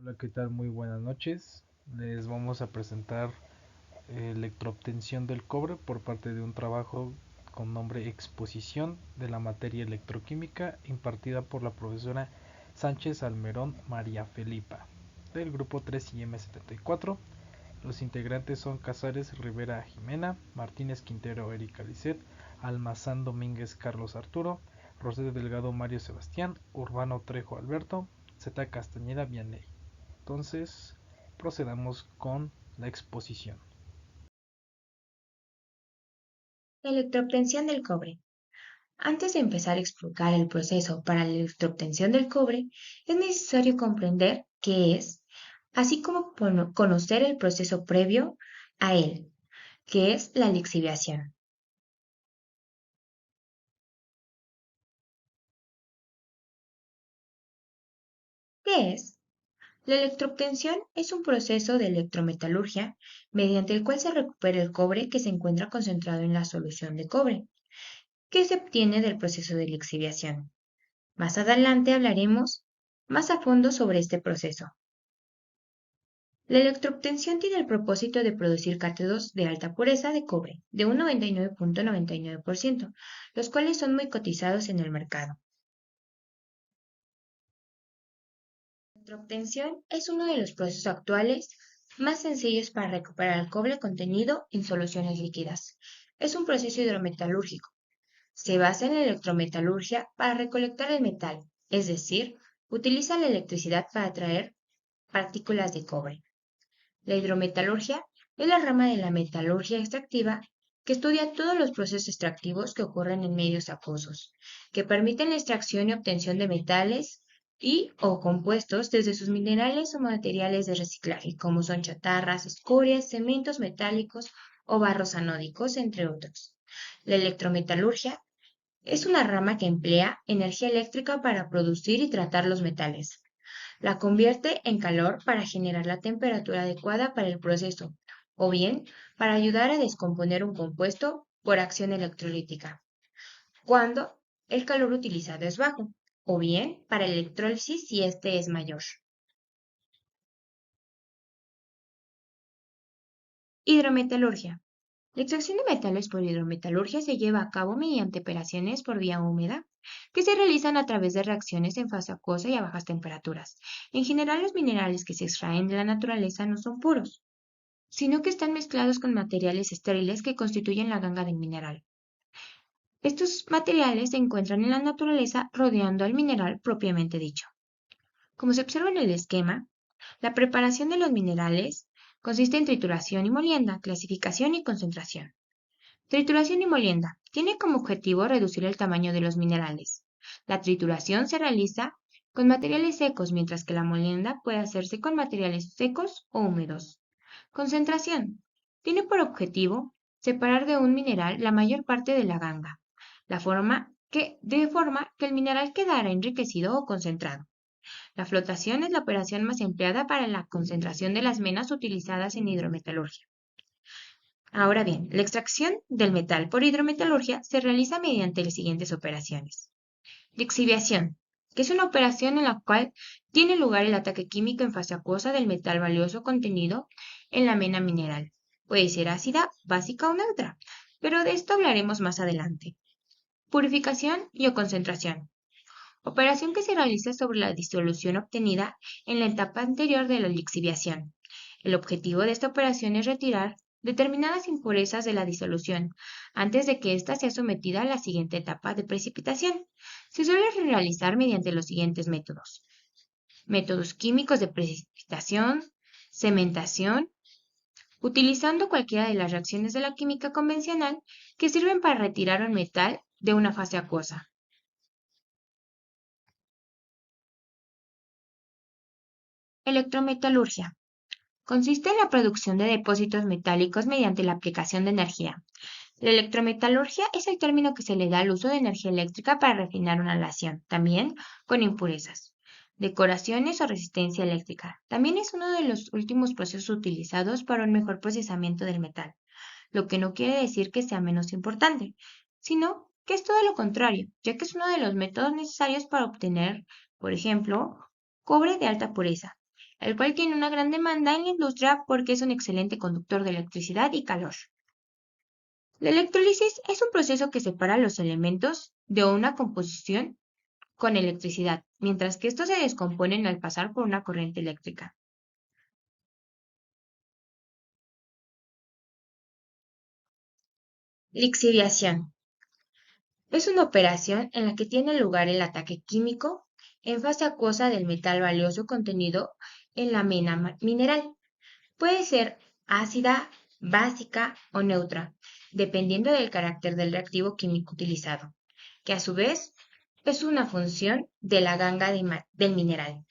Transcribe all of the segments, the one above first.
Hola, ¿qué tal? Muy buenas noches. Les vamos a presentar electroobtención del cobre por parte de un trabajo con nombre Exposición de la materia electroquímica impartida por la profesora Sánchez Almerón María Felipa del grupo 3 IM74. Los integrantes son Casares Rivera Jimena, Martínez Quintero Erika Lisset, Almazán Domínguez Carlos Arturo, Rosete Delgado Mario Sebastián, Urbano Trejo Alberto, Z Castañeda Vianney. Entonces, procedamos con la exposición. Electroobtención del cobre. Antes de empezar a explicar el proceso para la electroobtención del cobre, es necesario comprender qué es, así como conocer el proceso previo a él, que es la lixiviación. ¿Qué es? La electroobtención es un proceso de electrometalurgia mediante el cual se recupera el cobre que se encuentra concentrado en la solución de cobre, que se obtiene del proceso de lixiviación. Más adelante hablaremos más a fondo sobre este proceso. La electroobtención tiene el propósito de producir cátodos de alta pureza de cobre, de un 99.99%, los cuales son muy cotizados en el mercado. La electroobtención es uno de los procesos actuales más sencillos para recuperar el cobre contenido en soluciones líquidas. Es un proceso hidrometalúrgico. Se basa en la electrometalurgia para recolectar el metal, es decir, utiliza la electricidad para atraer partículas de cobre. La hidrometalurgia es la rama de la metalurgia extractiva que estudia todos los procesos extractivos que ocurren en medios acuosos, que permiten la extracción y obtención de metales y o compuestos desde sus minerales o materiales de reciclaje, como son chatarras, escorias, cementos metálicos o barros anódicos, entre otros. La electrometalurgia es una rama que emplea energía eléctrica para producir y tratar los metales. La convierte en calor para generar la temperatura adecuada para el proceso, o bien para ayudar a descomponer un compuesto por acción electrolítica, cuando el calor utilizado es bajo, o bien para electrólisis si este es mayor. Hidrometalurgia. La extracción de metales por hidrometalurgia se lleva a cabo mediante operaciones por vía húmeda, que se realizan a través de reacciones en fase acuosa y a bajas temperaturas. En general, los minerales que se extraen de la naturaleza no son puros, sino que están mezclados con materiales estériles que constituyen la ganga del mineral. Estos materiales se encuentran en la naturaleza rodeando al mineral propiamente dicho. Como se observa en el esquema, la preparación de los minerales consiste en trituración y molienda, clasificación y concentración. Trituración y molienda. Tiene como objetivo reducir el tamaño de los minerales. La trituración se realiza con materiales secos, mientras que la molienda puede hacerse con materiales secos o húmedos. Concentración. Tiene por objetivo separar de un mineral la mayor parte de la ganga, de forma que el mineral quedará enriquecido o concentrado. La flotación es la operación más empleada para la concentración de las menas utilizadas en hidrometalurgia. Ahora bien, la extracción del metal por hidrometalurgia se realiza mediante las siguientes operaciones. Lixiviación, que es una operación en la cual tiene lugar el ataque químico en fase acuosa del metal valioso contenido en la mena mineral. Puede ser ácida, básica o neutra, pero de esto hablaremos más adelante. Purificación y o concentración. Operación que se realiza sobre la disolución obtenida en la etapa anterior de la lixiviación. El objetivo de esta operación es retirar determinadas impurezas de la disolución antes de que ésta sea sometida a la siguiente etapa de precipitación. Se suele realizar mediante los siguientes métodos. Métodos químicos de precipitación, cementación, utilizando cualquiera de las reacciones de la química convencional que sirven para retirar un metal de una fase acuosa. Electrometalurgia. Consiste en la producción de depósitos metálicos mediante la aplicación de energía. La electrometalurgia es el término que se le da al uso de energía eléctrica para refinar una aleación, también con impurezas, decoraciones o resistencia eléctrica. También es uno de los últimos procesos utilizados para un mejor procesamiento del metal, lo que no quiere decir que sea menos importante, sino que es todo lo contrario, ya que es uno de los métodos necesarios para obtener, por ejemplo, cobre de alta pureza. el cual tiene una gran demanda en la industria porque es un excelente conductor de electricidad y calor. La electrólisis es un proceso que separa los elementos de una composición con electricidad, mientras que estos se descomponen al pasar por una corriente eléctrica. Lixiviación. Es una operación en la que tiene lugar el ataque químico en fase acuosa del metal valioso contenido en la mena mineral. Puede ser ácida, básica o neutra, dependiendo del carácter del reactivo químico utilizado, que a su vez es una función de la ganga del mineral.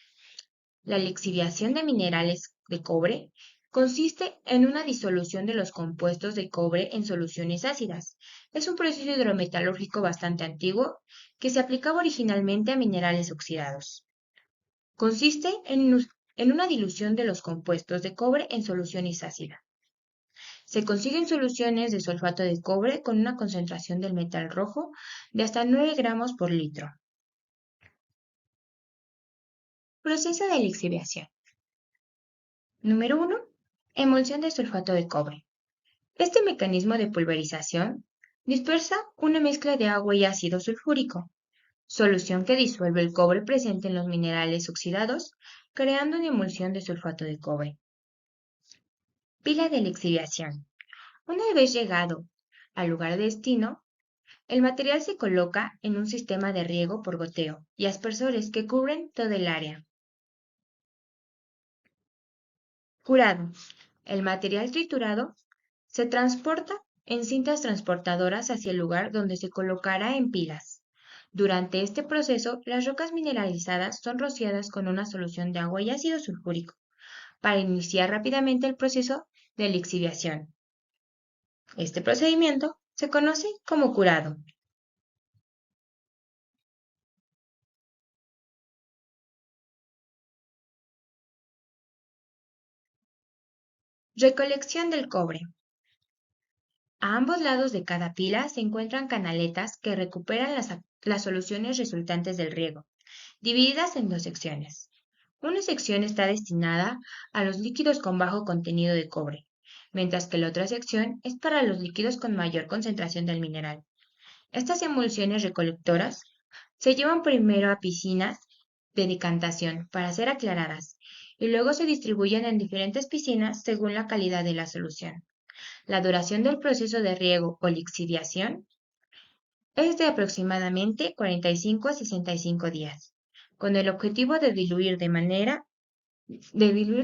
La lixiviación de minerales de cobre consiste en una disolución de los compuestos de cobre en soluciones ácidas. Es un proceso hidrometalúrgico bastante antiguo que se aplicaba originalmente a minerales oxidados. Consiste en una dilución de los compuestos de cobre en soluciones ácidas. Se consiguen soluciones de sulfato de cobre con una concentración del metal rojo de hasta 9 gramos por litro. Proceso de lixiviación. Número 1. Emulsión de sulfato de cobre. Este mecanismo de pulverización dispersa una mezcla de agua y ácido sulfúrico, solución que disuelve el cobre presente en los minerales oxidados, creando una emulsión de sulfato de cobre. Pila de lixiviación. Una vez llegado al lugar de destino, el material se coloca en un sistema de riego por goteo y aspersores que cubren todo el área. Curado. El material triturado se transporta en cintas transportadoras hacia el lugar donde se colocará en pilas. Durante este proceso, las rocas mineralizadas son rociadas con una solución de agua y ácido sulfúrico para iniciar rápidamente el proceso de lixiviación. Este procedimiento se conoce como curado. Recolección del cobre. A ambos lados de cada pila se encuentran canaletas que recuperan las soluciones resultantes del riego, divididas en dos secciones. Una sección está destinada a los líquidos con bajo contenido de cobre, mientras que la otra sección es para los líquidos con mayor concentración del mineral. Estas emulsiones recolectoras se llevan primero a piscinas de decantación para ser aclaradas y luego se distribuyen en diferentes piscinas según la calidad de la solución. La duración del proceso de riego o lixiviación es de aproximadamente 45 a 65 días, con el objetivo de diluir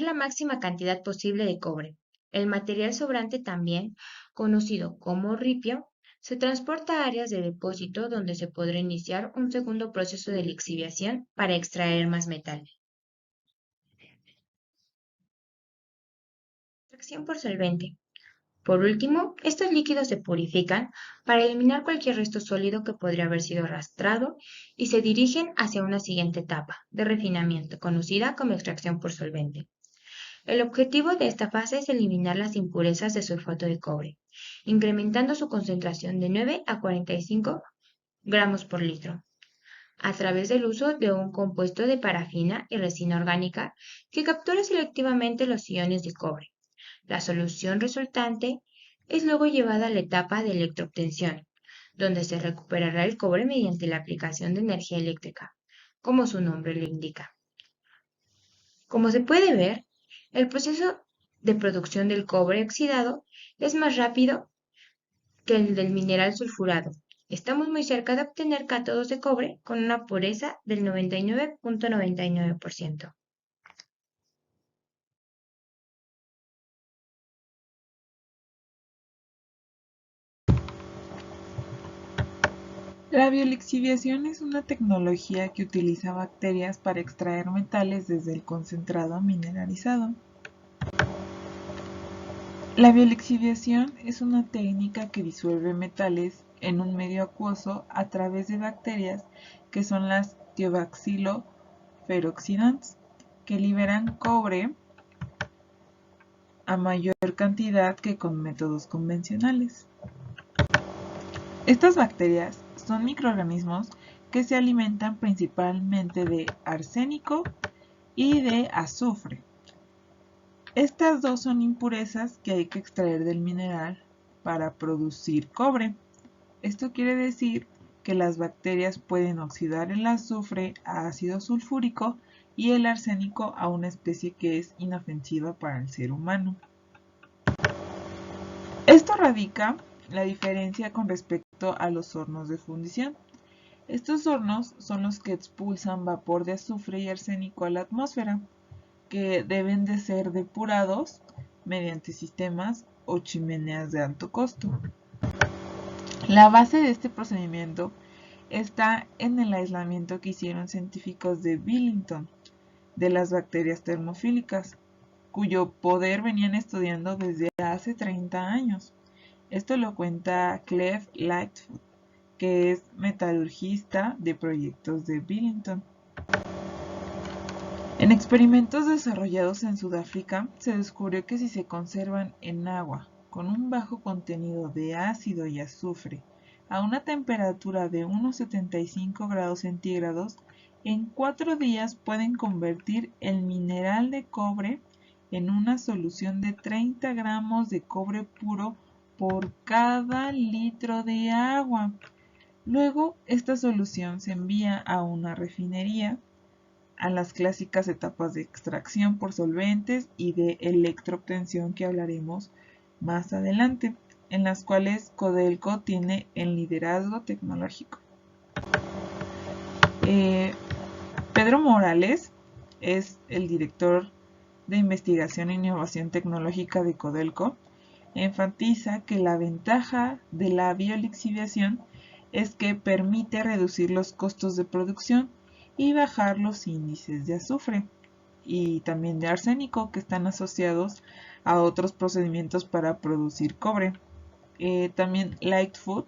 la máxima cantidad posible de cobre. El material sobrante, también conocido como ripio, se transporta a áreas de depósito donde se podrá iniciar un segundo proceso de lixiviación para extraer más metal. Extracción por solvente. Por último, estos líquidos se purifican para eliminar cualquier resto sólido que podría haber sido arrastrado y se dirigen hacia una siguiente etapa de refinamiento, conocida como extracción por solvente. El objetivo de esta fase es eliminar las impurezas de sulfato de cobre, incrementando su concentración de 9 a 45 gramos por litro, a través del uso de un compuesto de parafina y resina orgánica que captura selectivamente los iones de cobre. La solución resultante es luego llevada a la etapa de electroobtención, donde se recuperará el cobre mediante la aplicación de energía eléctrica, como su nombre lo indica. Como se puede ver, el proceso de producción del cobre oxidado es más rápido que el del mineral sulfurado. Estamos muy cerca de obtener cátodos de cobre con una pureza del 99.99%. La biolixiviación es una tecnología que utiliza bacterias para extraer metales desde el concentrado mineralizado. La biolixiviación es una técnica que disuelve metales en un medio acuoso a través de bacterias que son las tiobaxilo-ferroxidans, que liberan cobre a mayor cantidad que con métodos convencionales. Estas bacterias son microorganismos que se alimentan principalmente de arsénico y de azufre. Estas dos son impurezas que hay que extraer del mineral para producir cobre. Esto quiere decir que las bacterias pueden oxidar el azufre a ácido sulfúrico y el arsénico a una especie que es inofensiva para el ser humano. Esto radica la diferencia con respecto a los hornos de fundición. Estos hornos son los que expulsan vapor de azufre y arsénico a la atmósfera, que deben de ser depurados mediante sistemas o chimeneas de alto costo. La base de este procedimiento está en el aislamiento que hicieron científicos de Billington de las bacterias termofílicas, cuyo poder venían estudiando desde hace 30 años. Esto lo cuenta Cleve Lightfoot, que es metalurgista de proyectos de Billington. En experimentos desarrollados en Sudáfrica, se descubrió que si se conservan en agua con un bajo contenido de ácido y azufre a una temperatura de unos 75 grados centígrados, en 4 días pueden convertir el mineral de cobre en una solución de 30 gramos de cobre puro por cada litro de agua. Luego, esta solución se envía a una refinería, a las clásicas etapas de extracción por solventes y de electroobtención que hablaremos más adelante, en las cuales Codelco tiene el liderazgo tecnológico. Pedro Morales es el director de investigación e innovación tecnológica de Codelco. Enfatiza que la ventaja de la biolixiviación es que permite reducir los costos de producción y bajar los índices de azufre y también de arsénico que están asociados a otros procedimientos para producir cobre. También Lightfoot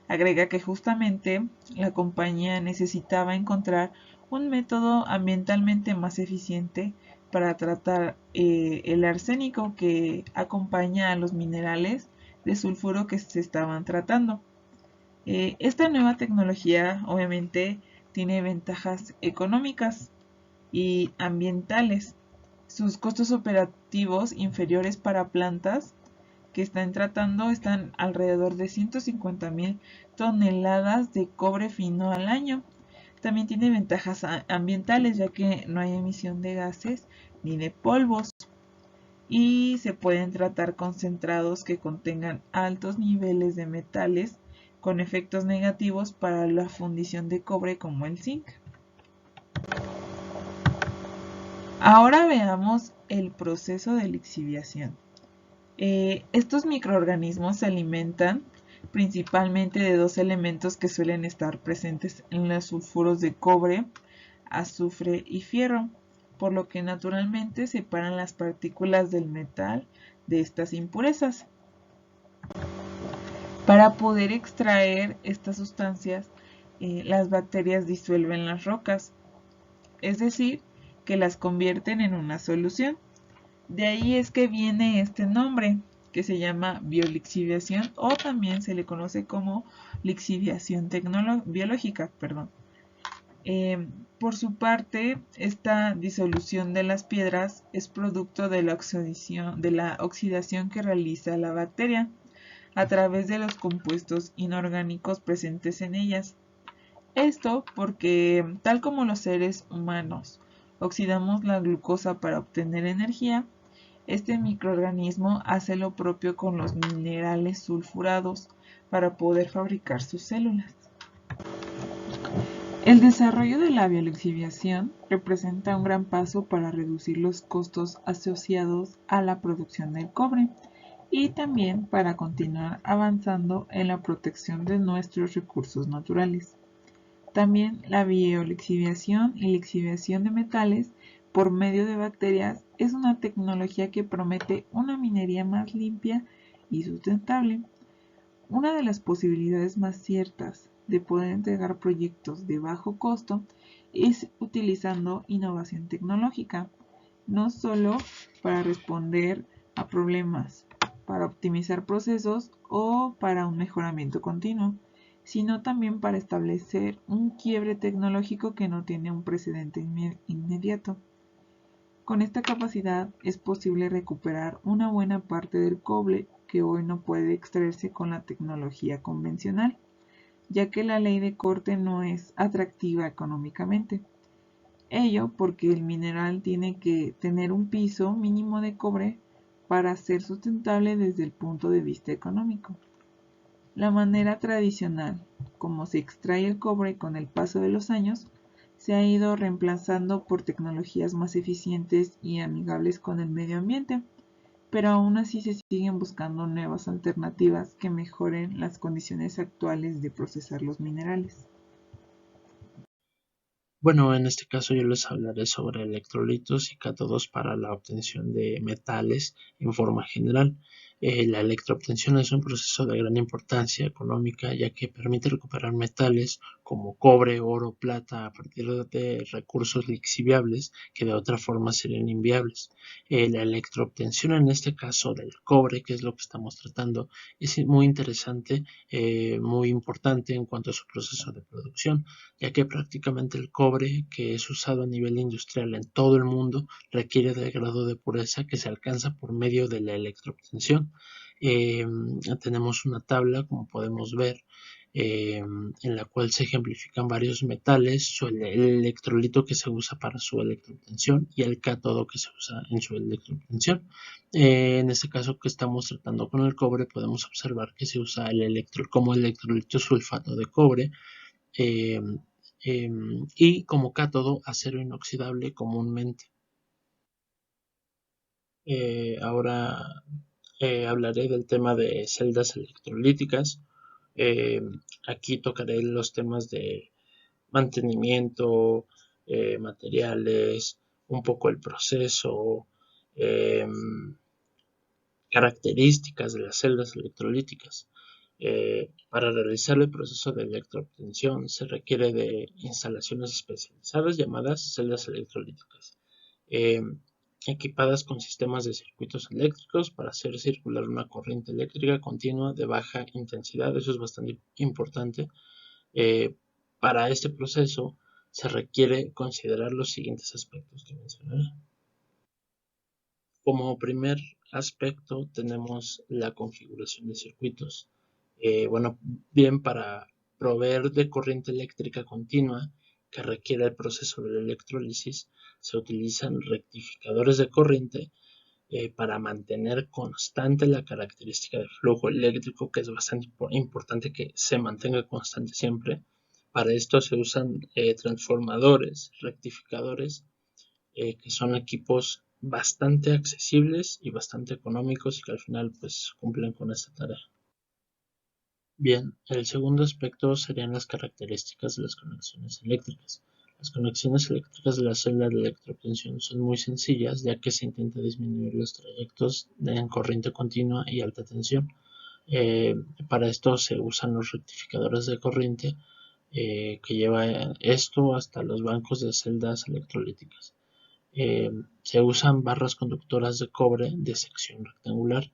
agrega que justamente la compañía necesitaba encontrar un método ambientalmente más eficiente para tratar el arsénico que acompaña a los minerales de sulfuro que se estaban tratando. Esta nueva tecnología obviamente tiene ventajas económicas y ambientales. Sus costos operativos inferiores para plantas que están tratando están alrededor de 150,000 toneladas de cobre fino al año. También tiene ventajas ambientales, ya que no hay emisión de gases ni de polvos y se pueden tratar concentrados que contengan altos niveles de metales con efectos negativos para la fundición de cobre como el zinc. Ahora veamos el proceso de lixiviación. Estos microorganismos se alimentan principalmente de dos elementos que suelen estar presentes en los sulfuros de cobre, azufre y fierro, por lo que naturalmente separan las partículas del metal de estas impurezas. Para poder extraer estas sustancias, las bacterias disuelven las rocas, es decir, que las convierten en una solución. De ahí es que viene este nombre, que se llama biolixiviación o también se le conoce como lixiviación biológica. Por su parte, esta disolución de las piedras es producto de la oxidación que realiza la bacteria a través de los compuestos inorgánicos presentes en ellas. Esto porque, tal como los seres humanos oxidamos la glucosa para obtener energía, este microorganismo hace lo propio con los minerales sulfurados para poder fabricar sus células. El desarrollo de la biolixiviación representa un gran paso para reducir los costos asociados a la producción del cobre y también para continuar avanzando en la protección de nuestros recursos naturales. También la biolixiviación y lixiviación de metales por medio de bacterias es una tecnología que promete una minería más limpia y sustentable. Una de las posibilidades más ciertas de poder entregar proyectos de bajo costo es utilizando innovación tecnológica, no solo para responder a problemas, para optimizar procesos o para un mejoramiento continuo, sino también para establecer un quiebre tecnológico que no tiene un precedente inmediato. Con esta capacidad es posible recuperar una buena parte del cobre que hoy no puede extraerse con la tecnología convencional, ya que la ley de corte no es atractiva económicamente. Ello porque el mineral tiene que tener un piso mínimo de cobre para ser sustentable desde el punto de vista económico. La manera tradicional, como se extrae el cobre con el paso de los años, se ha ido reemplazando por tecnologías más eficientes y amigables con el medio ambiente, pero aún así se siguen buscando nuevas alternativas que mejoren las condiciones actuales de procesar los minerales. Bueno, en este caso yo les hablaré sobre electrolitos y cátodos para la obtención de metales en forma general. La electroobtención es un proceso de gran importancia económica, ya que permite recuperar metales como cobre, oro, plata a partir de recursos lixiviables que de otra forma serían inviables. La electroobtención en este caso del cobre, que es lo que estamos tratando, es muy interesante, muy importante en cuanto a su proceso de producción, ya que prácticamente el cobre que es usado a nivel industrial en todo el mundo requiere del grado de pureza que se alcanza por medio de la electroobtención. Tenemos una tabla, como podemos ver, en la cual se ejemplifican varios metales, el electrolito que se usa para su electroobtención y el cátodo que se usa en su electroobtención. En este caso que estamos tratando con el cobre, podemos observar que se usa como electrolito sulfato de cobre, eh, y como cátodo acero inoxidable comúnmente. Ahora hablaré del tema de celdas electrolíticas. Aquí tocaré los temas de mantenimiento, materiales, un poco el proceso, eh, características de las celdas electrolíticas. Para realizar el proceso de electroobtención se requiere de instalaciones especializadas llamadas celdas electrolíticas, eh, equipadas con sistemas de circuitos eléctricos para hacer circular una corriente eléctrica continua de baja intensidad. Eso es bastante importante. Para este proceso se requiere considerar los siguientes aspectos que mencionaré. Como primer aspecto tenemos la configuración de circuitos. Bien, para proveer de corriente eléctrica continua que requiere el proceso de la electrólisis, se utilizan rectificadores de corriente para mantener constante la característica de flujo eléctrico, que es bastante importante que se mantenga constante siempre. Para esto se usan transformadores, rectificadores, que son equipos bastante accesibles y bastante económicos y que al final pues cumplen con esta tarea. Bien, el segundo aspecto serían las características de las conexiones eléctricas. Las conexiones eléctricas de la celda de electroobtención son muy sencillas, ya que se intenta disminuir los trayectos en corriente continua y alta tensión. Para esto se usan los rectificadores de corriente, que lleva esto hasta los bancos de celdas electrolíticas. Se usan barras conductoras de cobre de sección rectangular.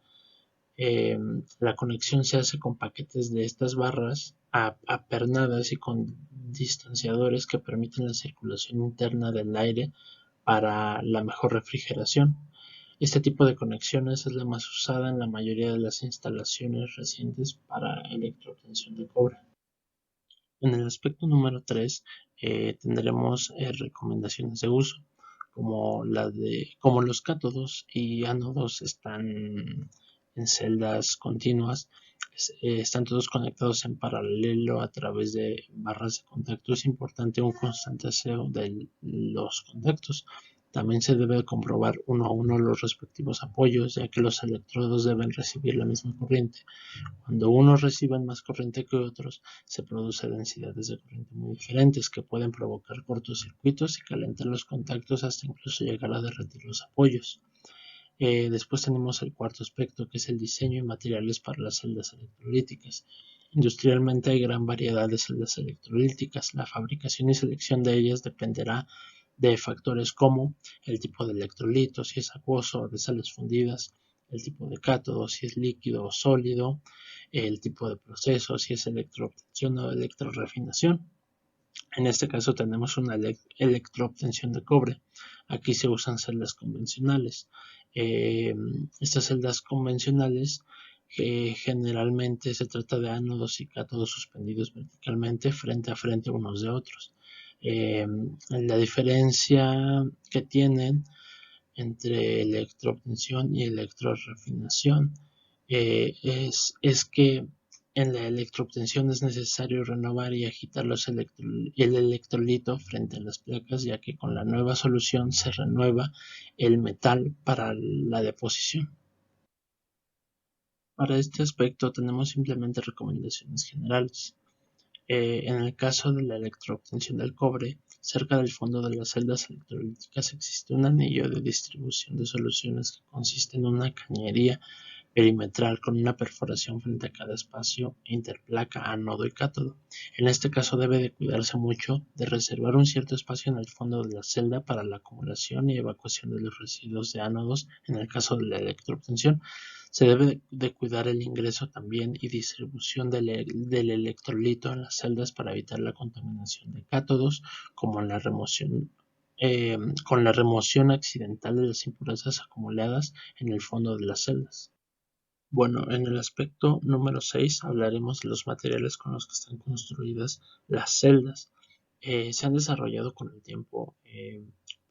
La conexión se hace con paquetes de estas barras apernadas y con distanciadores que permiten la circulación interna del aire para la mejor refrigeración. Este tipo de conexiones es la más usada en la mayoría de las instalaciones recientes para electroobtención de cobre. En el aspecto número 3 tendremos recomendaciones de uso, como los cátodos y ánodos están en celdas continuas, están todos conectados en paralelo a través de barras de contacto. Es importante un constante aseo de los contactos. También se debe comprobar uno a uno los respectivos apoyos, ya que los electrodos deben recibir la misma corriente. Cuando unos reciben más corriente que otros, se producen densidades de corriente muy diferentes que pueden provocar cortocircuitos y calentar los contactos hasta incluso llegar a derretir los apoyos. Después tenemos el cuarto aspecto, que es el diseño y materiales para las celdas electrolíticas. Industrialmente hay gran variedad de celdas electrolíticas. La fabricación y selección de ellas dependerá de factores como el tipo de electrolito, si es acuoso o de sales fundidas, el tipo de cátodo, si es líquido o sólido, el tipo de proceso, si es electroobtención o electrorefinación. En este caso tenemos una electroobtención de cobre. Aquí se usan celdas convencionales. Estas celdas convencionales generalmente se trata de ánodos y cátodos suspendidos verticalmente frente a frente unos de otros. La diferencia que tienen entre electroobtención y electrorefinación es que en la electroobtención es necesario renovar y agitar el electrolito frente a las placas, ya que con la nueva solución se renueva el metal para la deposición. Para este aspecto tenemos simplemente recomendaciones generales. En el caso de la electroobtención del cobre, cerca del fondo de las celdas electrolíticas existe un anillo de distribución de soluciones que consiste en una cañería perimetral con una perforación frente a cada espacio interplaca, ánodo y cátodo. En este caso debe de cuidarse mucho de reservar un cierto espacio en el fondo de la celda para la acumulación y evacuación de los residuos de ánodos. En el caso de la electroobtención, se debe de cuidar el ingreso también y distribución del electrolito en las celdas para evitar la contaminación de cátodos, como en la remoción con la remoción accidental de las impurezas acumuladas en el fondo de las celdas. Bueno, en el aspecto número 6 hablaremos de los materiales con los que están construidas las celdas. Se han desarrollado con el tiempo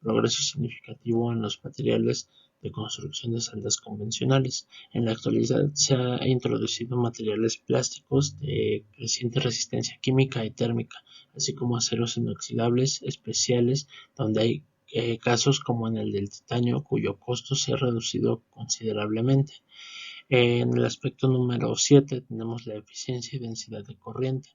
progreso significativo en los materiales de construcción de celdas convencionales. En la actualidad se ha introducido materiales plásticos de creciente resistencia química y térmica, así como aceros inoxidables especiales, donde hay casos como en el del titanio, cuyo costo se ha reducido considerablemente. En el aspecto número 7 tenemos la eficiencia y densidad de corriente.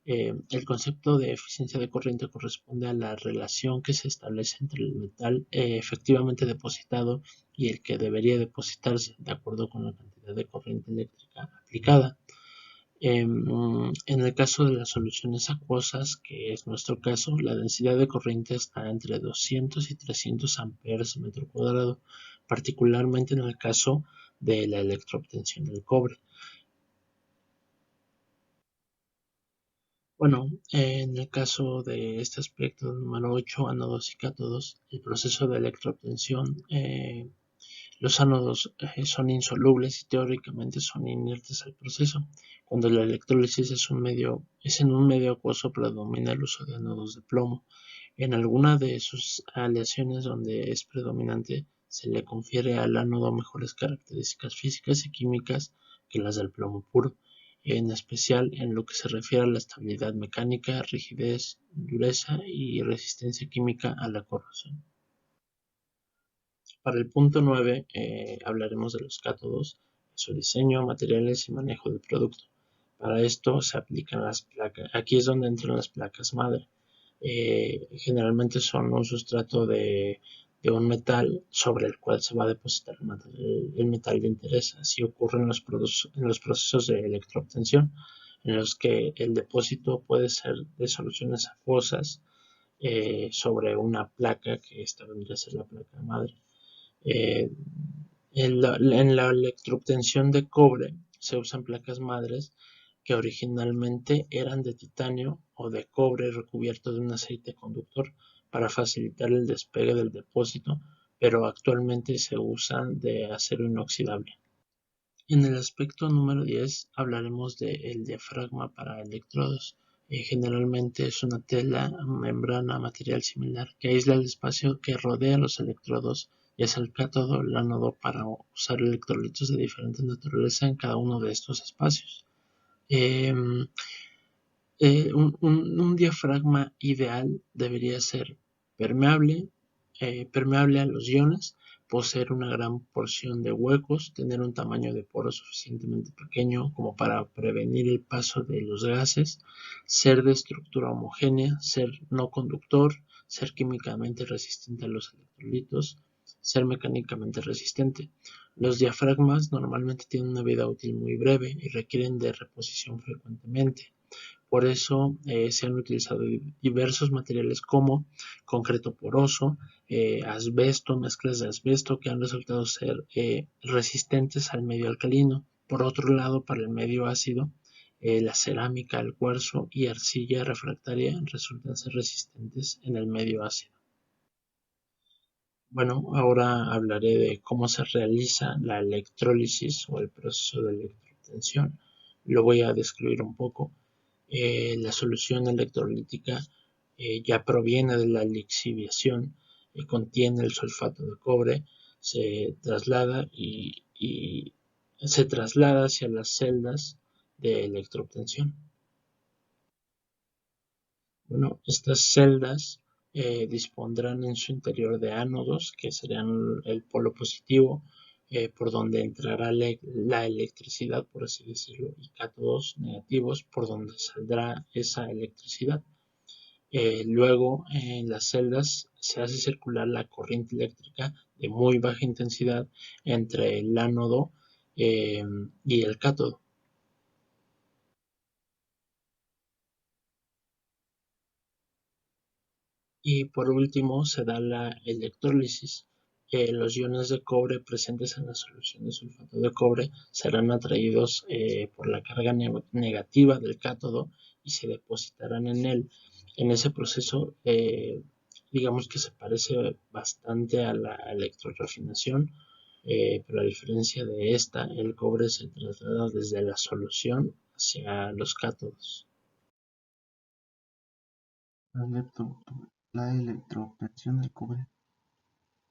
El concepto de eficiencia de corriente corresponde a la relación que se establece entre el metal efectivamente depositado y el que debería depositarse de acuerdo con la cantidad de corriente eléctrica aplicada. En el caso de las soluciones acuosas, que es nuestro caso, la densidad de corriente está entre 200 y 300 amperes metro cuadrado, particularmente en el caso de la electroobtención del cobre. Bueno, en el caso de este aspecto número 8, ánodos y cátodos, el proceso de electroobtención, los ánodos son insolubles y teóricamente son inertes al proceso. Cuando la electrólisis es en un medio acuoso, predomina el uso de ánodos de plomo. En alguna de sus aleaciones donde es predominante, se le confiere al ánodo mejores características físicas y químicas que las del plomo puro, en especial en lo que se refiere a la estabilidad mecánica, rigidez, dureza y resistencia química a la corrosión. Para el punto 9 hablaremos de los cátodos, su diseño, materiales y manejo del producto. Para esto se aplican las placas. Aquí es donde entran las placas madre. Generalmente son un sustrato de un metal sobre el cual se va a depositar el metal de interés. Así ocurre en los procesos de electroobtención, en los que el depósito puede ser de soluciones acuosas sobre una placa, que esta vendría a ser la placa madre. En la electroobtención de cobre se usan placas madres que originalmente eran de titanio o de cobre recubierto de un aceite conductor para facilitar el despegue del depósito, pero actualmente se usan de acero inoxidable. En el aspecto número 10 hablaremos del diafragma para electrodos. Generalmente es una tela, membrana, material similar que aísla el espacio que rodea los electrodos, ya sea el cátodo o el ánodo, para usar electrolitos de diferente naturaleza en cada uno de estos espacios. Un diafragma ideal debería ser permeable a los iones, poseer una gran porción de huecos, tener un tamaño de poro suficientemente pequeño como para prevenir el paso de los gases, ser de estructura homogénea, ser no conductor, ser químicamente resistente a los electrolitos, ser mecánicamente resistente. Los diafragmas normalmente tienen una vida útil muy breve y requieren de reposición frecuentemente. Por eso se han utilizado diversos materiales como concreto poroso, asbesto, mezclas de asbesto que han resultado ser resistentes al medio alcalino. Por otro lado, para el medio ácido, La cerámica, el cuarzo y arcilla refractaria resultan ser resistentes en el medio ácido. Bueno, ahora hablaré de cómo se realiza la electrólisis o el proceso de electroobtención. Lo voy a describir un poco. La solución electrolítica ya proviene de la lixiviación, contiene el sulfato de cobre, se traslada y se traslada hacia las celdas de electroobtención. Bueno, estas celdas dispondrán en su interior de ánodos, que serán el polo positivo, por donde entrará la electricidad, por así decirlo, y cátodos negativos, por donde saldrá esa electricidad. Luego, en las celdas se hace circular la corriente eléctrica de muy baja intensidad entre el ánodo y el cátodo. Y por último se da la electrólisis. Los iones de cobre presentes en la solución de sulfato de cobre serán atraídos por la carga negativa del cátodo y se depositarán en él. En ese proceso, digamos que se parece bastante a la electrorefinación, pero a diferencia de esta, el cobre se traslada desde la solución hacia los cátodos. La electroobtención del cobre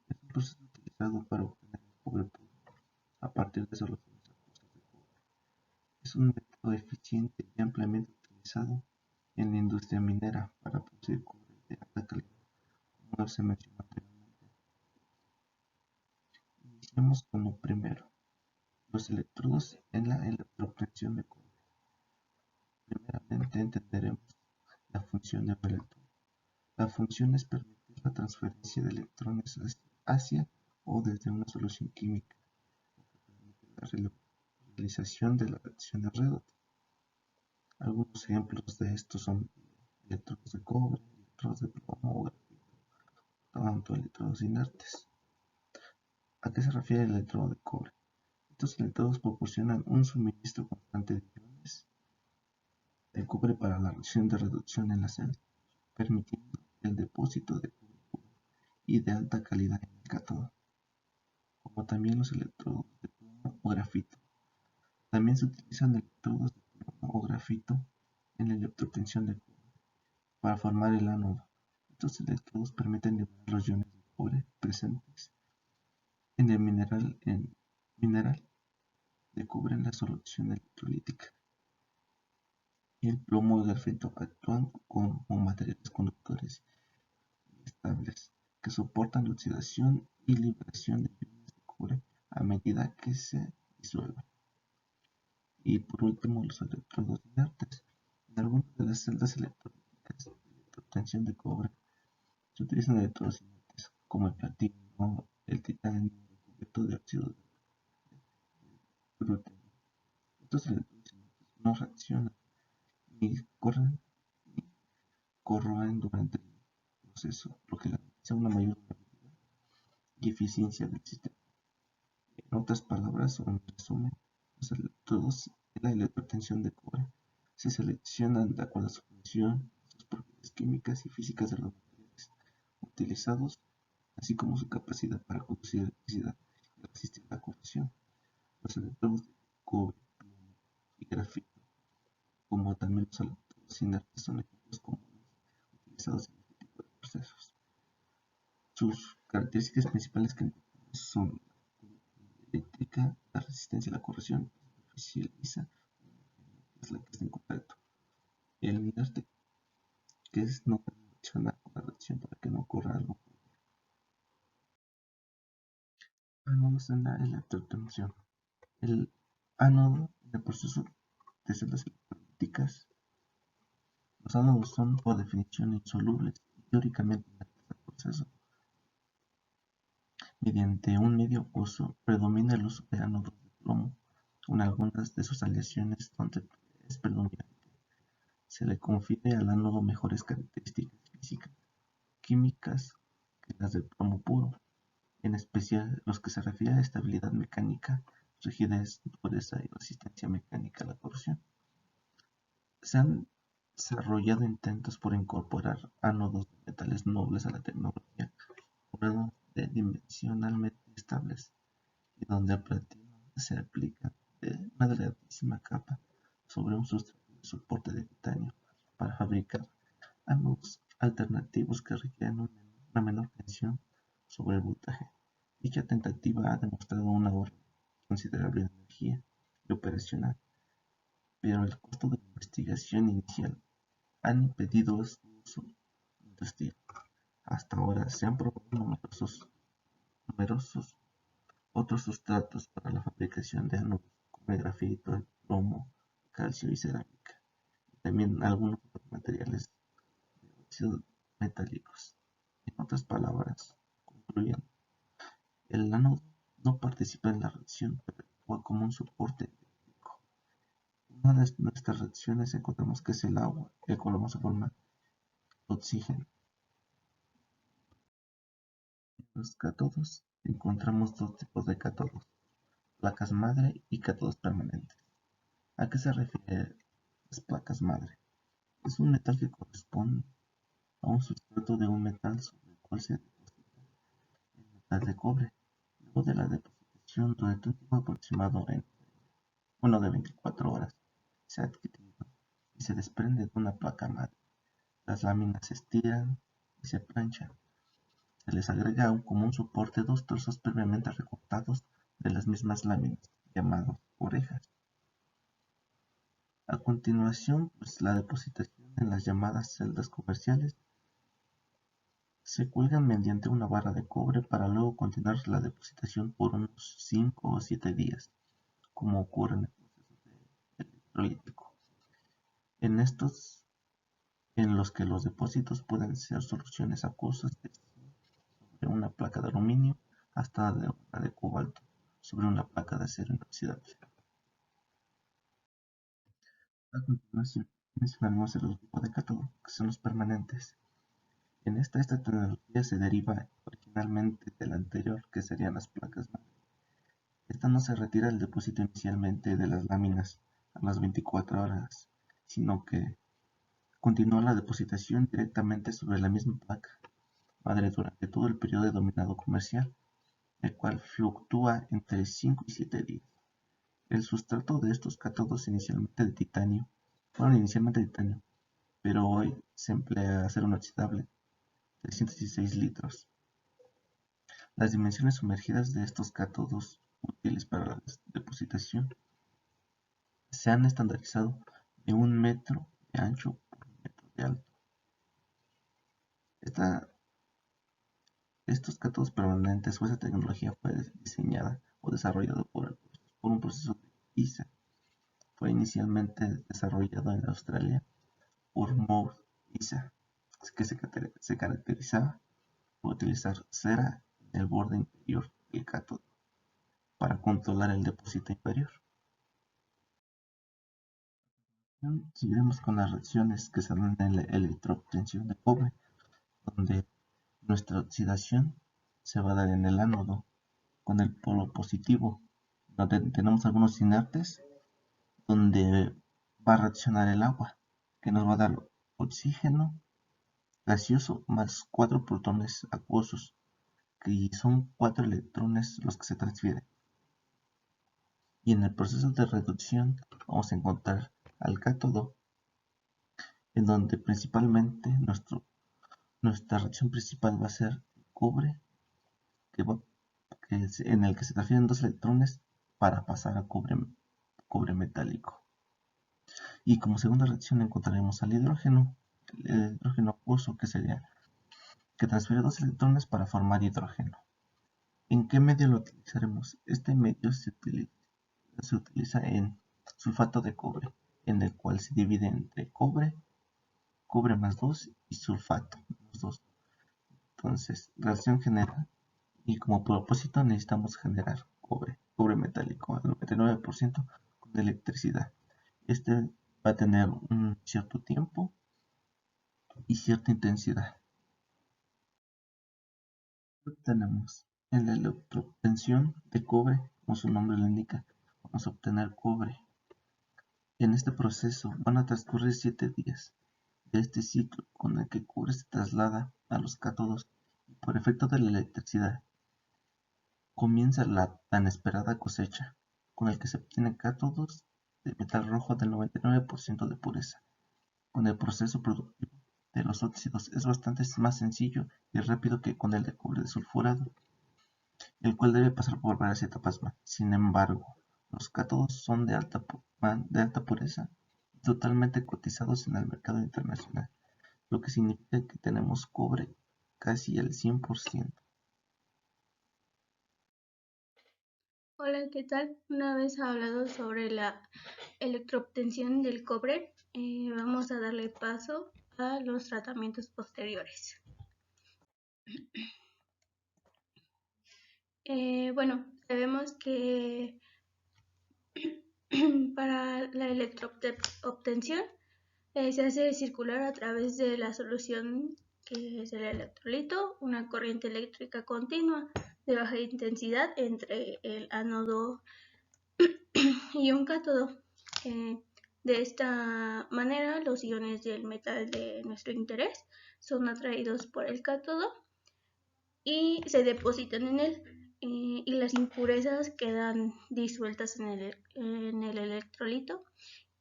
es un proceso utilizado para obtener el cobre puro a partir de soluciones acuosas de cobre. Es un método eficiente y ampliamente utilizado en la industria minera para producir cobre de alta calidad, como se mencionó anteriormente. Iniciamos con lo primero, los electrodos en la electroobtención de cobre. Primeramente entenderemos la función de un electrodo. La función es permitir la transferencia de electrones hacia o desde una solución química, lo que permite la realización de la reacción de Redox. Algunos ejemplos de estos son electrodos de cobre, electrodos de plomo o grafito, tanto electrodos inertes. ¿A qué se refiere el electrodo de cobre? Estos electrodos proporcionan un suministro constante de iones de cobre para la reacción de reducción en la celda, permitiendo el depósito de cobre puro y de alta calidad en el cátodo, como también los electrodos de plomo o grafito. También se utilizan electrodos de plomo o grafito en la electroobtención de cobre para formar el ánodo. Estos electrodos permiten liberar los iones de cobre presentes en el mineral de cobre en la solución electrolítica. El plomo y el grafito actúan como materiales conductores y estables que soportan la oxidación y liberación de iones de cobre a medida que se disuelven. Y por último, los electrodos inertes. En algunas de las celdas electrolíticas de electroobtención de cobre se utilizan electrodos inertes como el platino, el titanio recubierto de óxido de rutenio. Estos electrodos inertes no reaccionan ni corroen durante el proceso, lo que garantiza una mayor durabilidad y eficiencia del sistema. En otras palabras, o en resumen, los electrodos en la electroobtención de cobre se seleccionan de acuerdo a su función, sus propiedades químicas y físicas de los materiales utilizados, así como su capacidad para conducir electricidad y resistir la corrosión. Los electrodos de cobre, plomo y grafito, como también los electrodos inertes, son ejemplos comunes utilizados en este tipo de procesos. Sus características principales que encontramos son la conductividad eléctrica, la resistencia a la corrosión, la superficie lisa, que es la que está en contacto. El inerte, que es no reaccionar con la reacción para que no ocurra algo. Ánodos en la electroobtención. El ánodo en el proceso de celdas electrolíticas. Los ánodos son por definición insolubles y teóricamente inertes al proceso. Mediante un medio acuoso predomina el uso de ánodos de plomo. En algunas de sus aleaciones donde es predominante, se le confiere al ánodo mejores características físicas, químicas que las del plomo puro, en especial los que se refieren a estabilidad mecánica, rigidez, dureza y resistencia mecánica a la corrosión. Se han desarrollado intentos por incorporar ánodos de metales nobles a la tecnología, logrando de dimensionalmente estables, y donde el platino se aplica de una delgadísima capa sobre un sustrato de soporte de titanio para fabricar ánodos alternativos que requieren una menor tensión sobre el voltaje. Dicha tentativa ha demostrado un ahorro considerable de energía y operacional, pero el costo de la investigación inicial han impedido su uso industrial. Hasta ahora se han probado numerosos otros sustratos para la fabricación de ánodos, como el grafito, el plomo, calcio y cerámica, y también algunos otros materiales de óxidos metálicos. En otras palabras, concluyen, el ánodo no participa en la reacción, pero actúa como un soporte eléctrico. Una de nuestras reacciones encontramos que es el agua, el cual vamos a formar oxígeno. En los cátodos encontramos dos tipos de cátodos, placas madre y cátodos permanentes. ¿A qué se refieren las placas madre? Es un metal que corresponde a un sustrato de un metal sobre el cual se deposita el metal de cobre. Luego de la deposición, durante un tiempo aproximado de 24 horas, se ha adquirido y se desprende de una placa madre. Las láminas se estiran y se planchan. Se les agrega como un soporte dos trozos previamente recortados de las mismas láminas, llamados orejas. A continuación, la depositación en las llamadas celdas comerciales se cuelgan mediante una barra de cobre para luego continuar la depositación por unos 5 o 7 días, como ocurre en el proceso electrolítico. En estos, en los que los depósitos pueden ser soluciones acuosas sobre una placa de aluminio hasta de una de cobalto sobre una placa de acero inoxidable. A continuación, mencionaremos el grupo de cátodo, que son los permanentes. En esta tecnología se deriva originalmente de la anterior, que serían las placas madre. Esta no se retira el depósito inicialmente de las láminas a las 24 horas, sino que continúa la depositación directamente sobre la misma placa madre durante todo el periodo denominado comercial, el cual fluctúa entre 5 y 7 días. El sustrato de estos cátodos inicialmente de titanio, pero hoy se emplea acero inoxidable, 316 litros. Las dimensiones sumergidas de estos cátodos útiles para la depositación se han estandarizado de 1 metro de ancho por 1 metro de alto. Estos cátodos permanentes o esta tecnología fue diseñada o desarrollada por un proceso de ISA. Fue inicialmente desarrollado en Australia por Moog ISA, que se caracterizaba por utilizar cera en el borde interior del cátodo para controlar el depósito inferior. Seguiremos con las reacciones que se dan en la electroobtención de cobre, donde nuestra oxidación se va a dar en el ánodo con el polo positivo, donde tenemos algunos inertes, donde va a reaccionar el agua, que nos va a dar oxígeno gaseoso más 4 protones acuosos, que son 4 electrones los que se transfieren. Y en el proceso de reducción vamos a encontrar al cátodo, en donde principalmente nuestra reacción principal va a ser el cobre, en el que se transfieren 2 electrones para pasar a cobre metálico. Y como segunda reacción encontraremos al hidrógeno, el hidrógeno acuoso, que transfiere 2 electrones para formar hidrógeno. ¿En qué medio lo utilizaremos? Este medio se utiliza en sulfato de cobre, en el cual se divide entre cobre más 2 y sulfato menos 2. Entonces, reacción general, y como propósito necesitamos generar cobre metálico al 99% con electricidad. Este va a tener un cierto tiempo y cierta intensidad. Tenemos en la electroobtención de cobre, como su nombre lo indica, vamos a obtener cobre En este proceso van a transcurrir 7 días de este ciclo con el que el cobre se traslada a los cátodos y por efecto de la electricidad comienza la tan esperada cosecha, con el que se obtienen cátodos de metal rojo del 99% de pureza. Con el proceso productivo de los óxidos es bastante más sencillo y rápido que con el de cobre sulfurado, el cual debe pasar por varias etapas más. Sin embargo, los cátodos son de alta pureza y totalmente cotizados en el mercado internacional, lo que significa que tenemos cobre casi al 100%. Hola, ¿qué tal? Una vez hablado sobre la electroobtención del cobre, vamos a darle paso a los tratamientos posteriores. Bueno, sabemos que para la electroobtención se hace circular a través de la solución que es el electrolito una corriente eléctrica continua de baja intensidad entre el ánodo y un cátodo. De esta manera, los iones del metal de nuestro interés son atraídos por el cátodo y se depositan en él, y las impurezas quedan disueltas en el electrolito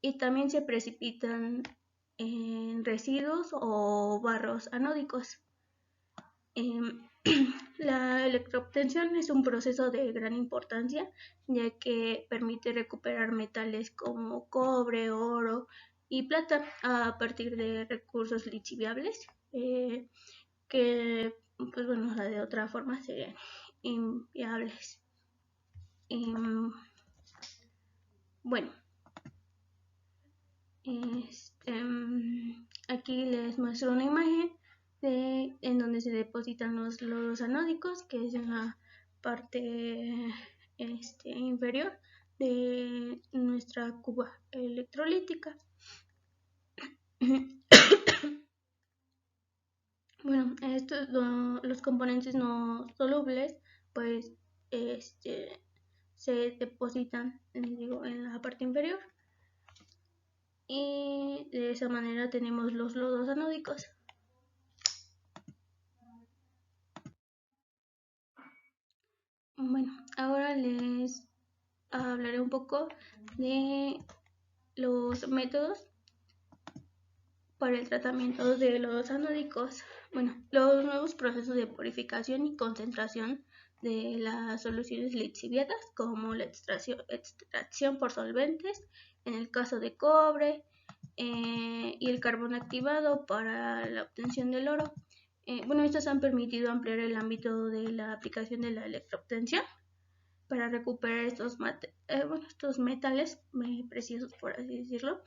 y también se precipitan en residuos o barros anódicos. La electroobtención es un proceso de gran importancia, ya que permite recuperar metales como cobre, oro y plata a partir de recursos lixiviables que, pues bueno, de otra forma serían inviables. Bueno, aquí les muestro una imagen en donde se depositan los lodos anódicos, que es en la parte inferior de nuestra cuba electrolítica. Bueno, los componentes no solubles pues se depositan, en la parte inferior, y de esa manera tenemos los lodos anódicos. Bueno, ahora les hablaré un poco de los métodos para el tratamiento de los anódicos. Bueno, los nuevos procesos de purificación y concentración de las soluciones lixiviadas, como la extracción por solventes, en el caso de cobre, y el carbón activado para la obtención del oro. Bueno, estos han permitido ampliar el ámbito de la aplicación de la electroobtención para recuperar estos metales preciosos, por así decirlo.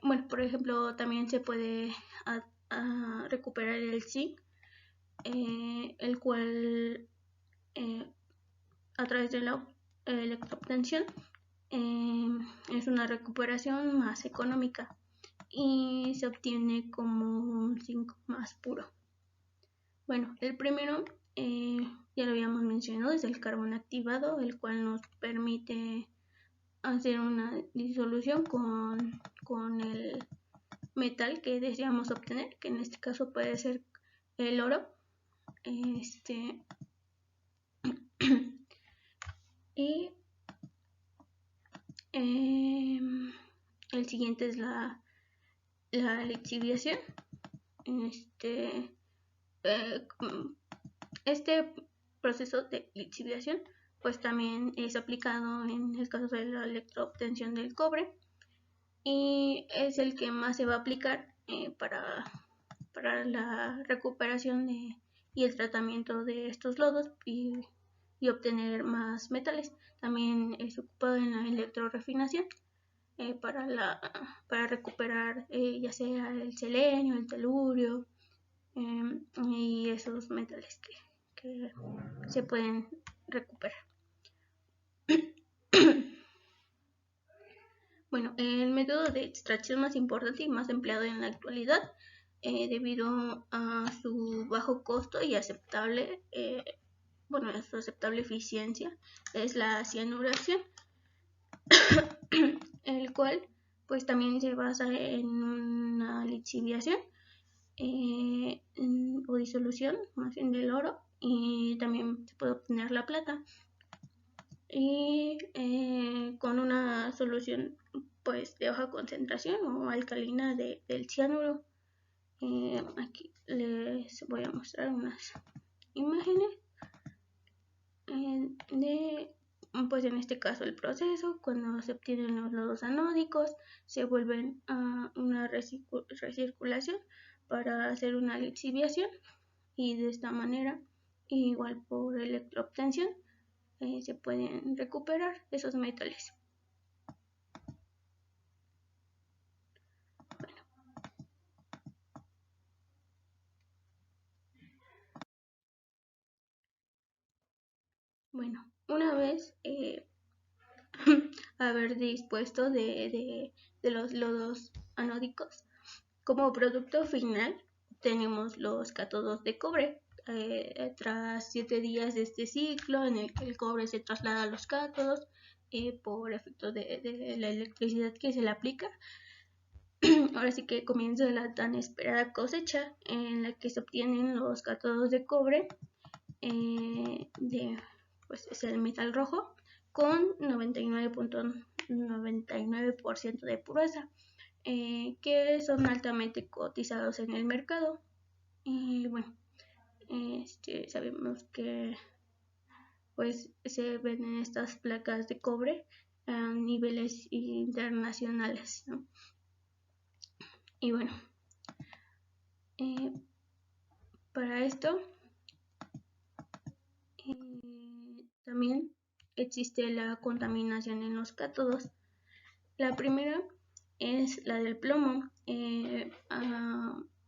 Bueno, por ejemplo, también se puede recuperar el zinc, el cual a través de la electroobtención es una recuperación más económica y se obtiene como un zinc más puro. Bueno, el primero ya lo habíamos mencionado, es el carbón activado, el cual nos permite hacer una disolución con el metal que deseamos obtener, que en este caso puede ser el oro. Y el siguiente es la lixiviación. Este proceso de lixiviación pues también es aplicado en el caso de la electroobtención del cobre y es el que más se va a aplicar para la recuperación y el tratamiento de estos lodos y obtener más metales. También es ocupado en la electrorefinación para recuperar ya sea el selenio, el telurio y esos metales que se pueden recuperar. Bueno, el método de extracción más importante y más empleado en la actualidad, debido a su bajo costo y aceptable, su aceptable eficiencia, es la cianuración, el cual pues también se basa en una lixiviación o disolución más bien del oro, y también se puede obtener la plata, y con una solución pues de baja concentración o alcalina del cianuro. Aquí les voy a mostrar unas imágenes de, pues en este caso el proceso. Cuando se obtienen los lodos anódicos, se vuelven a una recirculación para hacer una lixiviación, y de esta manera, igual por electroobtención, se pueden recuperar esos metales. Bueno, una vez haber dispuesto de los lodos anódicos, como producto final tenemos los cátodos de cobre. Tras 7 días de este ciclo en el que el cobre se traslada a los cátodos por efecto de la electricidad que se le aplica, ahora sí que comienza la tan esperada cosecha en la que se obtienen los cátodos de cobre, pues es el metal rojo con 99.99% de pureza, que son altamente cotizados en el mercado. Y bueno, sabemos que pues se venden estas placas de cobre a niveles internacionales, ¿no? Y bueno, para esto también existe la contaminación en los cátodos. La primera es la del plomo.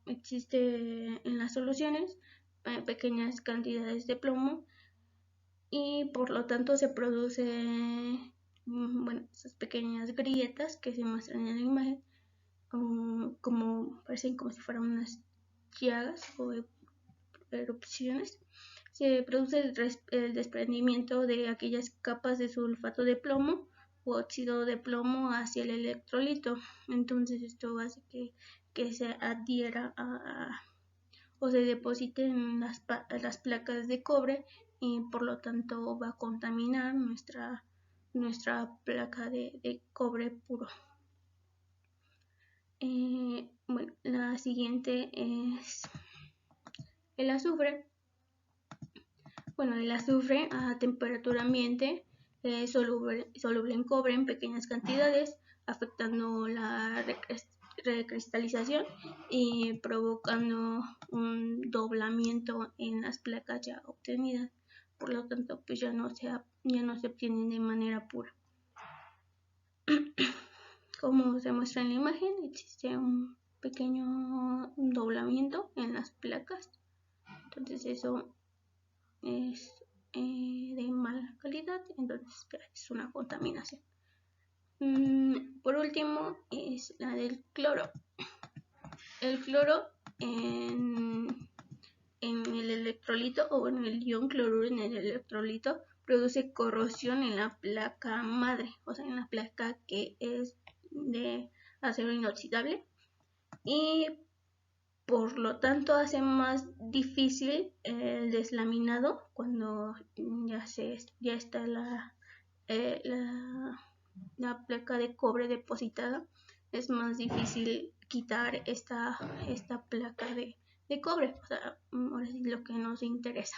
Existe en las soluciones pequeñas cantidades de plomo, y por lo tanto se produce esas pequeñas grietas que se muestran en la imagen, parecen como si fueran unas llagas o erupciones. Se produce el desprendimiento de aquellas capas de sulfato de plomo u óxido de plomo hacia el electrolito. Entonces esto hace que se adhiera o se deposite en las placas de cobre, y por lo tanto va a contaminar nuestra placa de cobre puro. Bueno, la siguiente es el azufre. Bueno, el azufre a temperatura ambiente es soluble en cobre en pequeñas cantidades, afectando la recristalización y provocando un doblamiento en las placas ya obtenidas. Por lo tanto, pues ya no se obtienen de manera pura. Como se muestra en la imagen, existe un pequeño doblamiento en las placas. Entonces eso es de mala calidad, entonces es una contaminación. Por último es la del cloro. El cloro en el electrolito, o en el ion cloruro en el electrolito, produce corrosión en la placa madre, o sea, en la placa que es de acero inoxidable, y por lo tanto hace más difícil el deslaminado cuando ya está la placa de cobre depositada. Es más difícil quitar esta placa de cobre, o sea, ahora sí lo que nos interesa.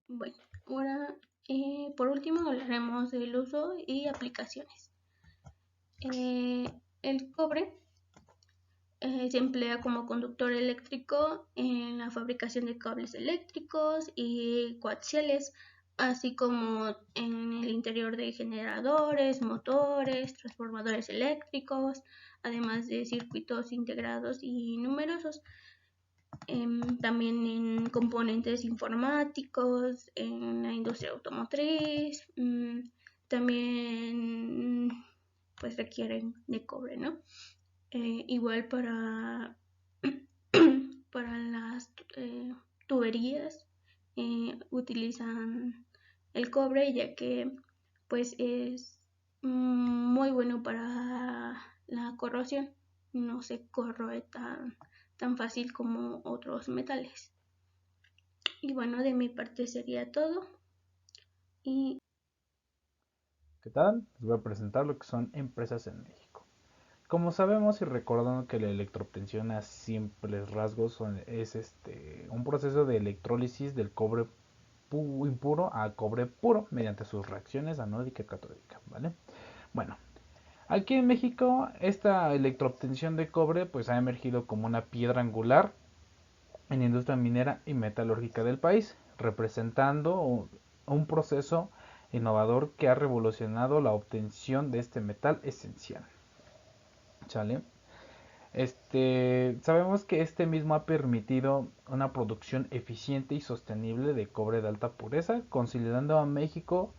Bueno, ahora por último hablaremos del uso y aplicaciones. El cobre se emplea como conductor eléctrico en la fabricación de cables eléctricos y coaxiales, así como en el interior de generadores, motores, transformadores eléctricos, además de circuitos integrados y numerosos. También en componentes informáticos, en la industria automotriz, también pues requieren de cobre, ¿no? Igual para las tuberías utilizan el cobre, ya que pues es muy bueno para la corrosión. No se corroe tan fácil como otros metales. Y bueno, de mi parte sería todo. Y ¿Qué tal? Les voy a presentar lo que son empresas en México. Como sabemos y recordando que la electroobtención a simples rasgos es un proceso de electrólisis del cobre impuro a cobre puro mediante sus reacciones anódica y catódica, ¿vale? Bueno, aquí en México esta electroobtención de cobre pues ha emergido como una piedra angular en la industria minera y metalúrgica del país, representando un proceso innovador que ha revolucionado la obtención de este metal esencial. ¿Sale? Sabemos que este mismo ha permitido una producción eficiente y sostenible de cobre de alta pureza, consolidando a México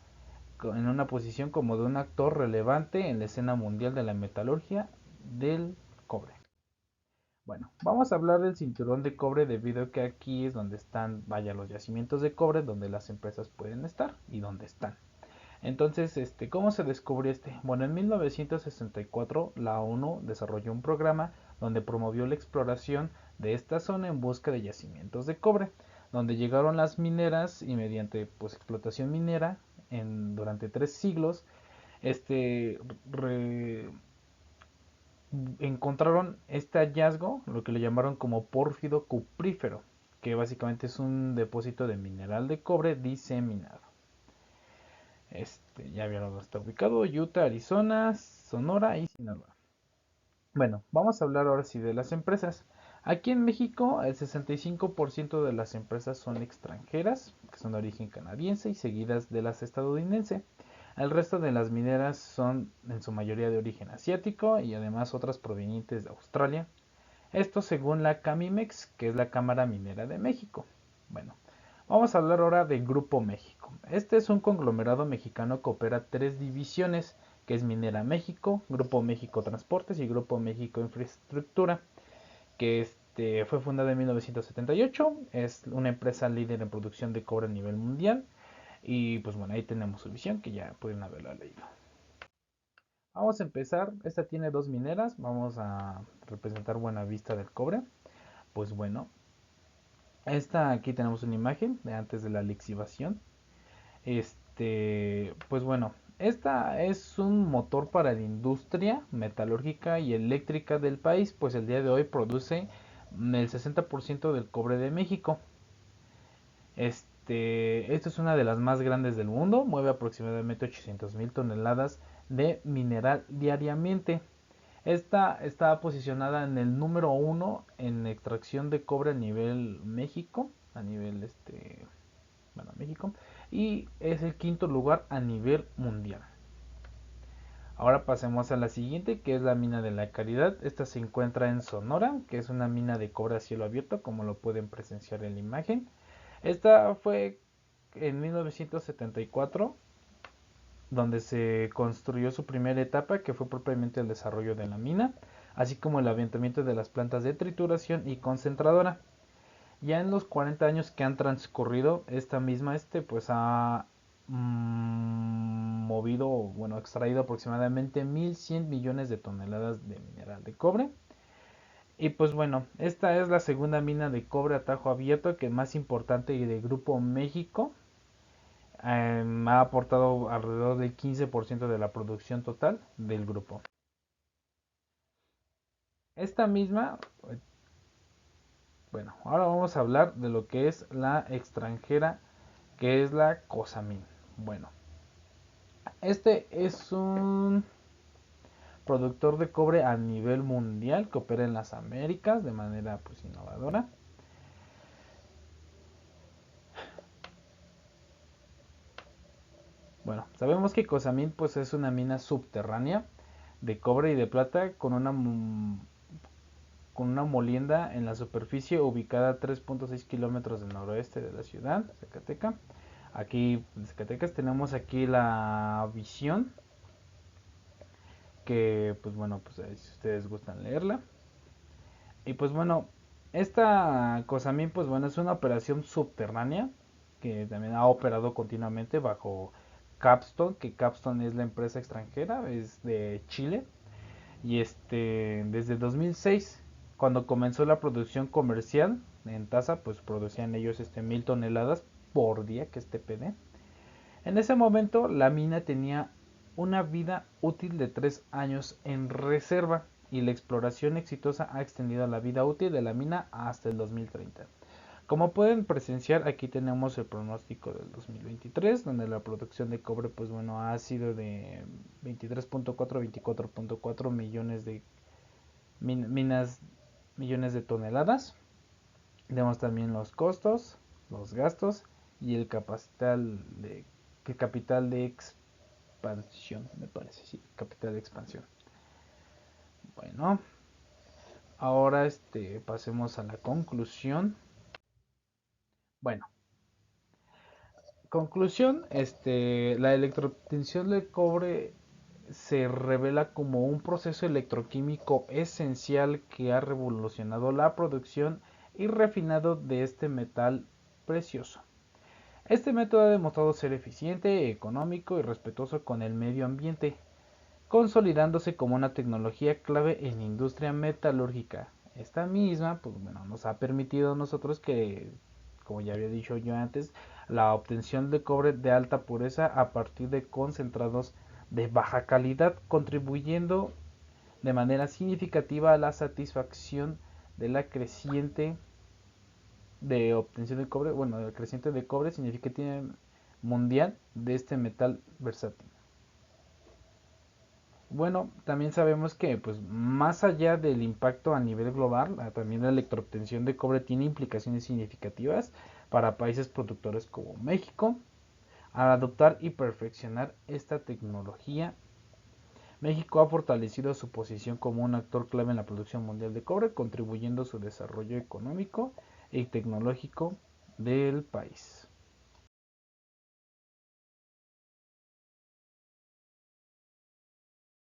en una posición como de un actor relevante en la escena mundial de la metalurgia del cobre. Bueno, vamos a hablar del cinturón de cobre debido a que aquí es donde están, vaya, los yacimientos de cobre, donde las empresas pueden estar y donde están. Entonces, ¿cómo se descubrió este? Bueno, en 1964 la ONU desarrolló un programa donde promovió la exploración de esta zona en busca de yacimientos de cobre, donde llegaron las mineras y mediante pues explotación minera durante 3 siglos, re, encontraron este hallazgo, lo que le llamaron como pórfido cuprífero, que básicamente es un depósito de mineral de cobre diseminado. Ya vieron dónde está ubicado: Utah, Arizona, Sonora y Sinaloa. Bueno, vamos a hablar ahora sí de las empresas. Aquí en México el 65% de las empresas son extranjeras, que son de origen canadiense y seguidas de las estadounidenses. El resto de las mineras son en su mayoría de origen asiático y además otras provenientes de Australia. Esto según la Camimex, que es la Cámara Minera de México. Bueno, vamos a hablar ahora de Grupo México. Este es un conglomerado mexicano que opera 3 divisiones, que es Minera México, Grupo México Transportes y Grupo México Infraestructura, que fue fundada en 1978, es una empresa líder en producción de cobre a nivel mundial. Y pues bueno, ahí tenemos su visión, que ya pueden haberla leído. Vamos a empezar. Esta tiene 2 mineras. Vamos a representar Buenavista del Cobre. Pues bueno, aquí tenemos una imagen de antes de la lixivación. Pues bueno, esta es un motor para la industria metalúrgica y eléctrica del país, pues el día de hoy produce el 60% del cobre de México. Esta es una de las más grandes del mundo, mueve aproximadamente 800,000 toneladas de mineral diariamente. Esta está posicionada en el número 1 en extracción de cobre a nivel México, México, y es el quinto lugar a nivel mundial. Ahora pasemos a la siguiente, que es la mina de la Caridad. Esta se encuentra en Sonora, que es una mina de cobre a cielo abierto, como lo pueden presenciar en la imagen. Esta fue en 1974, donde se construyó su primera etapa, que fue propiamente el desarrollo de la mina, así como el aventamiento de las plantas de trituración y concentradora. Ya en los 40 años que han transcurrido, esta misma pues ha extraído aproximadamente 1.100 millones de toneladas de mineral de cobre. Y pues bueno, esta es la segunda mina de cobre a tajo abierto, que es más importante, y de Grupo México. Ha aportado alrededor del 15% de la producción total del grupo. Esta misma, bueno, ahora vamos a hablar de lo que es la extranjera, que es la Cosamin. Bueno, este es un productor de cobre a nivel mundial que opera en las Américas de manera pues innovadora. Bueno, sabemos que Cosamin pues es una mina subterránea de cobre y de plata con una molienda en la superficie ubicada a 3.6 kilómetros del noroeste de la ciudad de Zacatecas. Aquí en Zacatecas tenemos aquí la visión, que pues bueno, pues si ustedes gustan leerla. Y pues bueno, esta Cosamin pues bueno es una operación subterránea que también ha operado continuamente bajo Capstone, que Capstone es la empresa extranjera, es de Chile. Y desde 2006, cuando comenzó la producción comercial en tasa, pues producían ellos 1000 toneladas por día, que es TPD. En ese momento la mina tenía una vida útil de 3 años en reserva y la exploración exitosa ha extendido la vida útil de la mina hasta el 2030. Como pueden presenciar, aquí tenemos el pronóstico del 2023, donde la producción de cobre pues bueno ha sido de 23.4 a 24.4 millones de millones de toneladas. Tenemos también los costos, los gastos y el capital de expansión, me parece, sí, capital de expansión. Bueno, ahora pasemos a la conclusión. Bueno, conclusión, la electrotensión del cobre se revela como un proceso electroquímico esencial que ha revolucionado la producción y refinado de este metal precioso. Este método ha demostrado ser eficiente, económico y respetuoso con el medio ambiente, consolidándose como una tecnología clave en la industria metalúrgica. Esta misma, pues bueno, nos ha permitido a nosotros que, como ya había dicho yo antes, la obtención de cobre de alta pureza a partir de concentrados de baja calidad, contribuyendo de manera significativa a la satisfacción de la creciente de obtención de cobre, bueno, el creciente de cobre significativa mundial de este metal versátil. Bueno, también sabemos que pues más allá del impacto a nivel global, también la electroobtención de cobre tiene implicaciones significativas para países productores como México. Al adoptar y perfeccionar esta tecnología, México ha fortalecido su posición como un actor clave en la producción mundial de cobre, contribuyendo a su desarrollo económico y tecnológico del país.